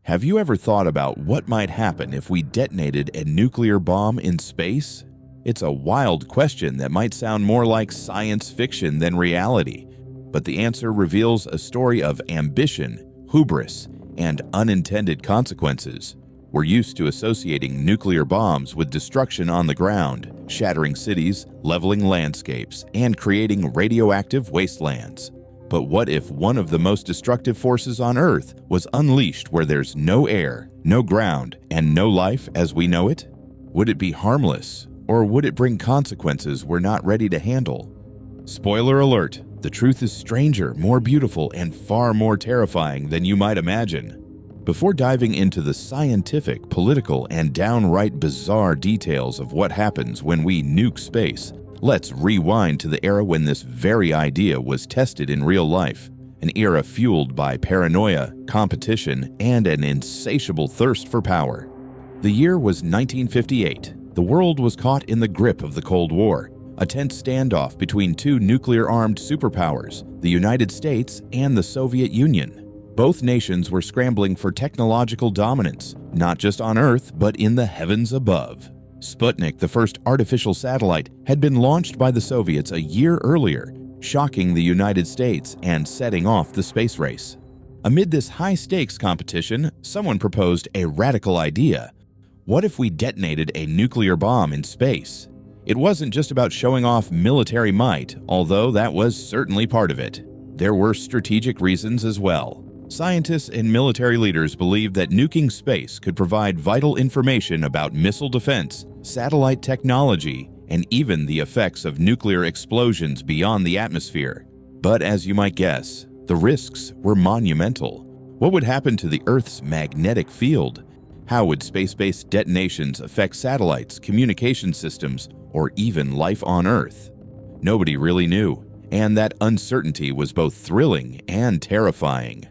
Have you ever thought about what might happen if we detonated a nuclear bomb in space? It's a wild question that might sound more like science fiction than reality, but the answer reveals a story of ambition, hubris, and unintended consequences. We're used to associating nuclear bombs with destruction on the ground, shattering cities, leveling landscapes, and creating radioactive wastelands. But what if one of the most destructive forces on Earth was unleashed where there's no air, no ground, and no life as we know it? Would it be harmless, or would it bring consequences we're not ready to handle? Spoiler alert, the truth is stranger, more beautiful, and far more terrifying than you might imagine. Before diving into the scientific, political, and downright bizarre details of what happens when we nuke space, let's rewind to the era when this very idea was tested in real life, an era fueled by paranoia, competition, and an insatiable thirst for power. The year was 1958. The world was caught in the grip of the Cold War, a tense standoff between two nuclear-armed superpowers, the United States and the Soviet Union. Both nations were scrambling for technological dominance, not just on Earth, but in the heavens above. Sputnik, the first artificial satellite, had been launched by the Soviets a year earlier, shocking the United States and setting off the space race. Amid this high-stakes competition, someone proposed a radical idea. What if we detonated a nuclear bomb in space? It wasn't just about showing off military might, although that was certainly part of it. There were strategic reasons as well. Scientists and military leaders believed that nuking space could provide vital information about missile defense, satellite technology, and even the effects of nuclear explosions beyond the atmosphere. But as you might guess, the risks were monumental. What would happen to the Earth's magnetic field? How would space-based detonations affect satellites, communication systems, or even life on Earth? Nobody really knew, and that uncertainty was both thrilling and terrifying.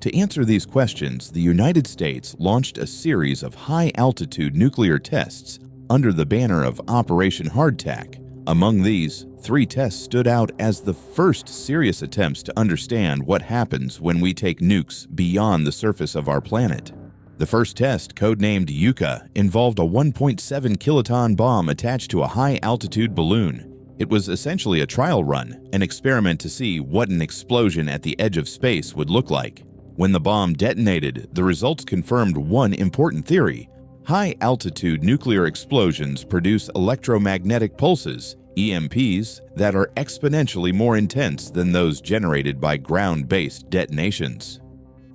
To answer these questions, the United States launched a series of high-altitude nuclear tests under the banner of Operation Hardtack. Among these, 3 tests stood out as the first serious attempts to understand what happens when we take nukes beyond the surface of our planet. The first test, codenamed Yucca, involved a 1.7 kiloton bomb attached to a high-altitude balloon. It was essentially a trial run, an experiment to see what an explosion at the edge of space would look like. When the bomb detonated, the results confirmed one important theory. High-altitude nuclear explosions produce electromagnetic pulses, EMPs, that are exponentially more intense than those generated by ground-based detonations.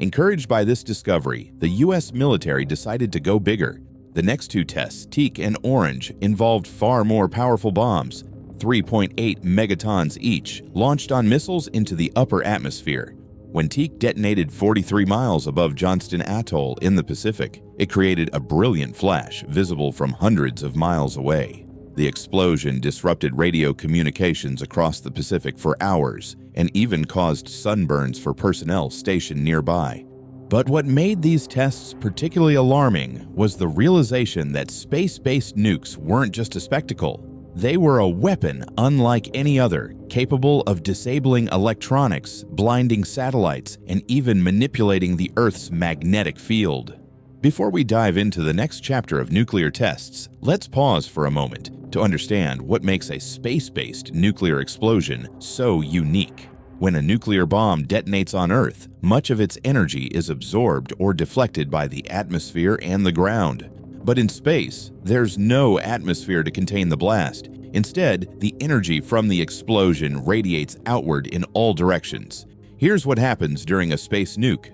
Encouraged by this discovery, the U.S. military decided to go bigger. The next 2 tests, Teak and Orange, involved far more powerful bombs, 3.8 megatons each, launched on missiles into the upper atmosphere. When Teak detonated 43 miles above Johnston Atoll in the Pacific, it created a brilliant flash visible from hundreds of miles away. The explosion disrupted radio communications across the Pacific for hours and even caused sunburns for personnel stationed nearby. But what made these tests particularly alarming was the realization that space-based nukes weren't just a spectacle. They were a weapon unlike any other, capable of disabling electronics, blinding satellites, and even manipulating the Earth's magnetic field. Before we dive into the next chapter of nuclear tests, let's pause for a moment to understand what makes a space-based nuclear explosion so unique. When a nuclear bomb detonates on Earth, much of its energy is absorbed or deflected by the atmosphere and the ground. But in space, there's no atmosphere to contain the blast. Instead, the energy from the explosion radiates outward in all directions. Here's what happens during a space nuke.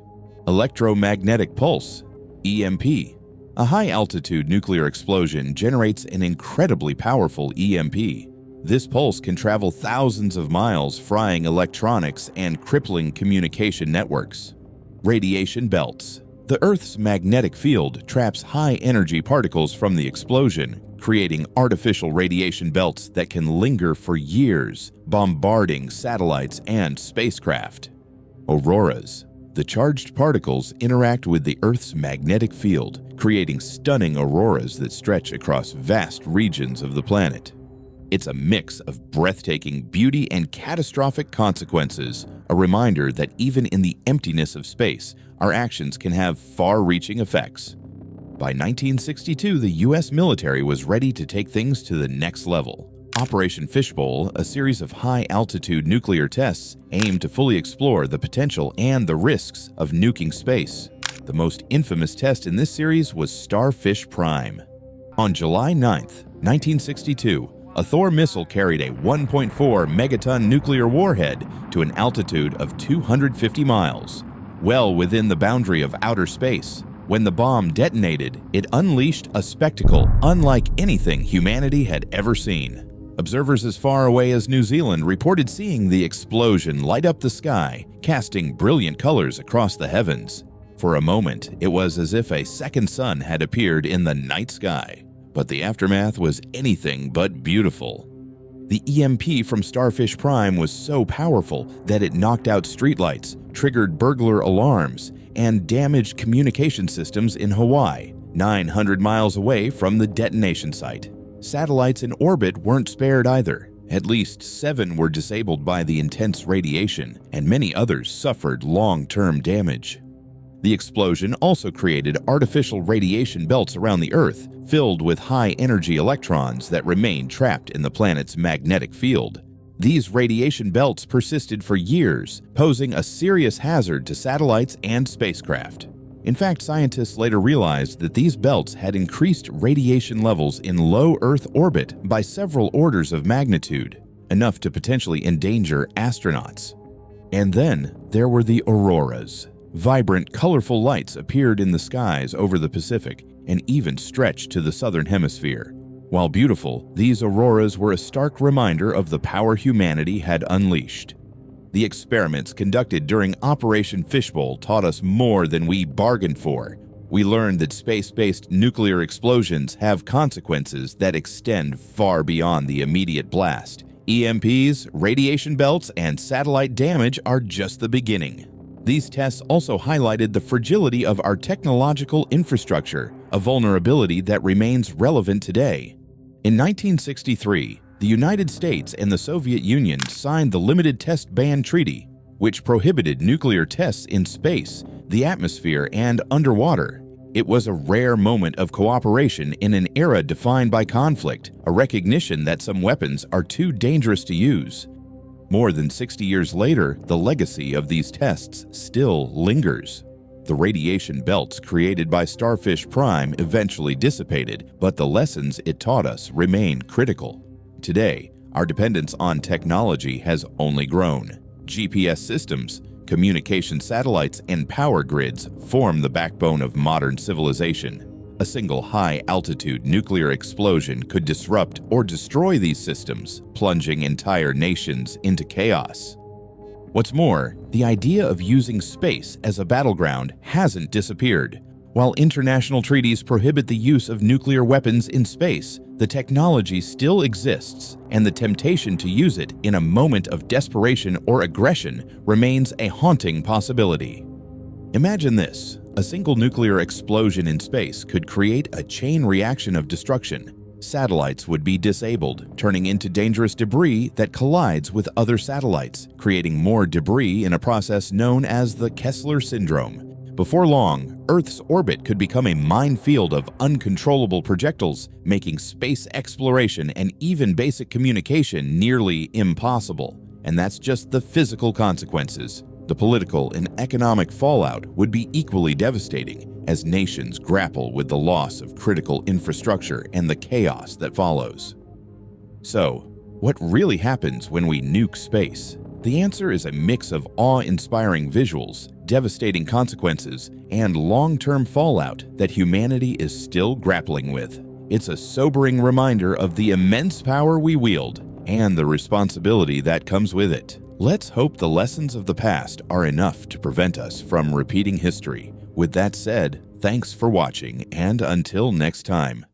Electromagnetic pulse, EMP. A high-altitude nuclear explosion generates an incredibly powerful EMP. This pulse can travel thousands of miles, frying electronics and crippling communication networks. Radiation belts. The Earth's magnetic field traps high-energy particles from the explosion, creating artificial radiation belts that can linger for years, bombarding satellites and spacecraft. Auroras. The charged particles interact with the Earth's magnetic field, creating stunning auroras that stretch across vast regions of the planet. It's a mix of breathtaking beauty and catastrophic consequences. a reminder that even in the emptiness of space, our actions can have far-reaching effects. By 1962, the U.S. military was ready to take things to the next level. Operation Fishbowl, a series of high-altitude nuclear tests, aimed to fully explore the potential and the risks of nuking space. The most infamous test in this series was Starfish Prime. On July 9, 1962, a Thor missile carried a 1.4 megaton nuclear warhead to an altitude of 250 miles, well within the boundary of outer space. When the bomb detonated, it unleashed a spectacle unlike anything humanity had ever seen. Observers as far away as New Zealand reported seeing the explosion light up the sky, casting brilliant colors across the heavens. For a moment, it was as if a second sun had appeared in the night sky. But the aftermath was anything but beautiful. The EMP from Starfish Prime was so powerful that it knocked out streetlights, triggered burglar alarms, and damaged communication systems in Hawaii, 900 miles away from the detonation site. Satellites in orbit weren't spared either. At least 7 were disabled by the intense radiation, and many others suffered long-term damage. The explosion also created artificial radiation belts around the Earth, filled with high-energy electrons that remained trapped in the planet's magnetic field. These radiation belts persisted for years, posing a serious hazard to satellites and spacecraft. In fact, scientists later realized that these belts had increased radiation levels in low Earth orbit by several orders of magnitude, enough to potentially endanger astronauts. And then there were the auroras. Vibrant, colorful lights appeared in the skies over the Pacific and even stretched to the southern hemisphere. While beautiful, these auroras were a stark reminder of the power humanity had unleashed. The experiments conducted during Operation Fishbowl taught us more than we bargained for. We learned that space-based nuclear explosions have consequences that extend far beyond the immediate blast. EMPs, radiation belts, and satellite damage are just the beginning. These tests also highlighted the fragility of our technological infrastructure, a vulnerability that remains relevant today. In 1963, the United States and the Soviet Union signed the Limited Test Ban Treaty, which prohibited nuclear tests in space, the atmosphere, and underwater. It was a rare moment of cooperation in an era defined by conflict, a recognition that some weapons are too dangerous to use. More than 60 years later, the legacy of these tests still lingers. The radiation belts created by Starfish Prime eventually dissipated, but the lessons it taught us remain critical. Today, our dependence on technology has only grown. GPS systems, communication satellites, and power grids form the backbone of modern civilization. A single high-altitude nuclear explosion could disrupt or destroy these systems, plunging entire nations into chaos. What's more, the idea of using space as a battleground hasn't disappeared. While international treaties prohibit the use of nuclear weapons in space, the technology still exists, and the temptation to use it in a moment of desperation or aggression remains a haunting possibility. Imagine this: a single nuclear explosion in space could create a chain reaction of destruction. Satellites would be disabled, turning into dangerous debris that collides with other satellites, creating more debris in a process known as the Kessler syndrome. Before long, Earth's orbit could become a minefield of uncontrollable projectiles, making space exploration and even basic communication nearly impossible. And that's just the physical consequences. The political and economic fallout would be equally devastating as nations grapple with the loss of critical infrastructure and the chaos that follows. So, what really happens when we nuke space? The answer is a mix of awe-inspiring visuals, devastating consequences, and long-term fallout that humanity is still grappling with. It's a sobering reminder of the immense power we wield and the responsibility that comes with it. Let's hope the lessons of the past are enough to prevent us from repeating history. With that said, thanks for watching, and until next time.